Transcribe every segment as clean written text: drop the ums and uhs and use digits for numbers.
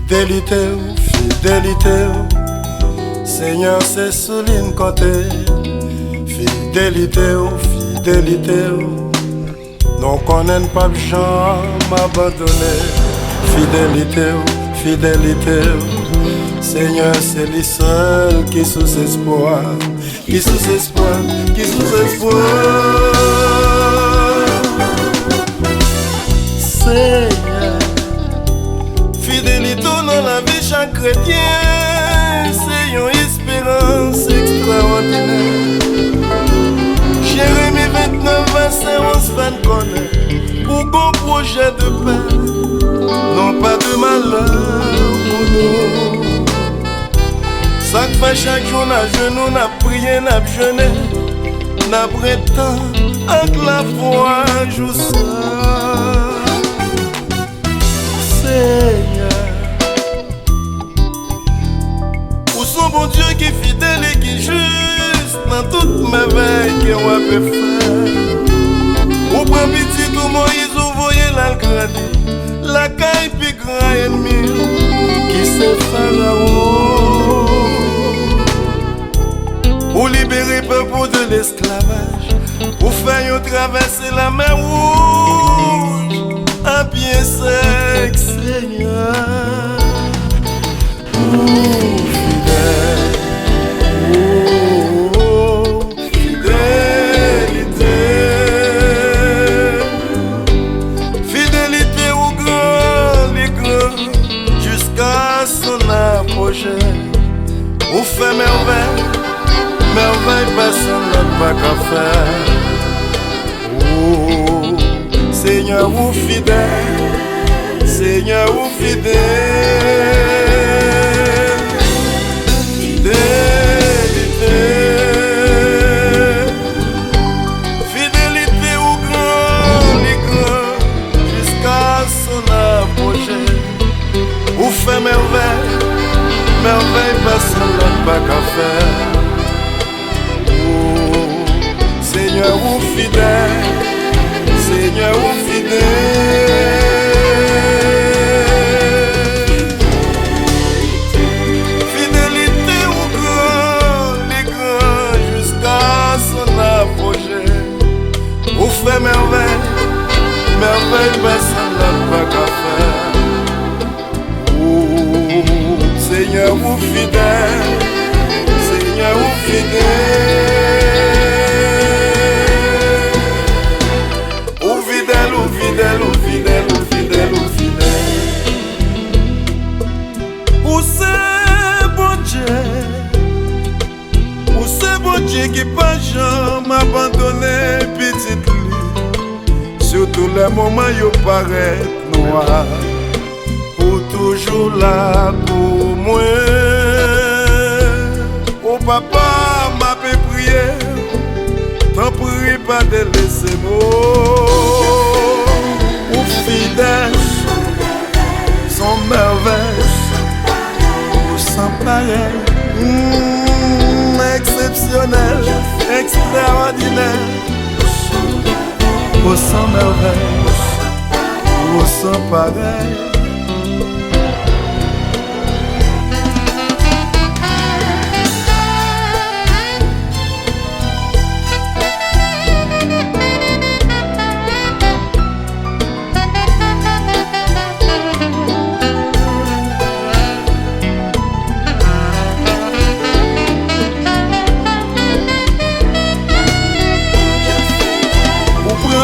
Fidélité, fidélité, Seigneur c'est souligne côté. Fidélité, fidélité, non connaît pas Jean m'abandonner. Fidélité, fidélité, Seigneur c'est lui seul qui sous espoir, qui sous espoir, qui sous espoir. Seigneur, fidélité dans la vie chaque chrétien, c'est une espérance extraordinaire. Jérémie 29, verset 11, connaît pour bon projet de paix, non pas de malheur pour nous. Ça fait chaque jour, n'a genoux, n'a prié, n'a jeûné, n'a prétend avec la foi, je Seigneur, pour son bon Dieu qui est fidèle et qui est juste dans toutes mes veilles que on peut faire. Au premier petit tout Moïse, vous voyez la grandir, la caille puis grand ennemi qui c'est Pharaon. Pour libérer le peuple de l'esclavage, pour faire traverser la mer rouge à pied sec, Seigneur. Fidèle, fidélité, fidélité au grand, les grands, jusqu'à son apogée. Vous faites merveille, merveille, personne n'a pas qu'à faire. Seigneur ou fidèle, Seigneur ou fidèle, fidélité, fidélité au grand, les grands, jusqu'à son apogée. Vous faites merveille, merveille, personne n'a pas qu'à faire. Seigneur ou fidèle, Seigneur ou fidèle, fidélité au grand, les grands, jusqu'à son apogée. Vous faites merveille, merveille, personne n'a pas qu'à faire. Seigneur ou fidèle, Seigneur ou fidèle. Fidèle, ou fidèle, ou fidèle, ou fidèle. Ou c'est bon Dieu, ou c'est bon Dieu qui pas jamais abandonné petite lui. Surtout les moments où il paraît noir, ou toujours là pour moi. Oh papa m'a fait prier, t'en prie pas de laisser moi. Fidèle, son merveille, sans pareil, exceptionnel, extraordinaire, sans merveille, sans pareil.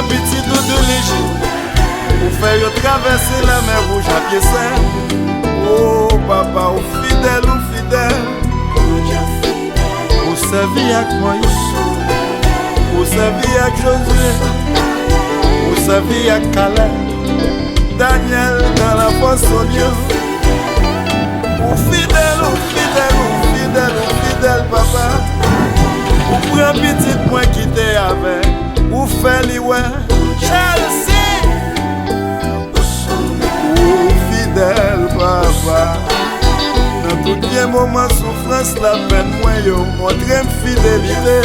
Petit dos de léger, pour faire traverser la mer rouge à pied sec. Oh papa, oh fidèle, oh fidèle, pour servir avec Moïse, pour servir avec Josué, pour servir avec Caleb, Daniel dans la fosse au Dieu. Oh fidèle, oh fidèle, oh fidèle, oh fidèle papa, pour prendre petit point qui t'est avec. Ou fait les ouais, Chelsea. Ou fidèle papa, dans tout bien moment souffrance la peine moi yo montre fidélité.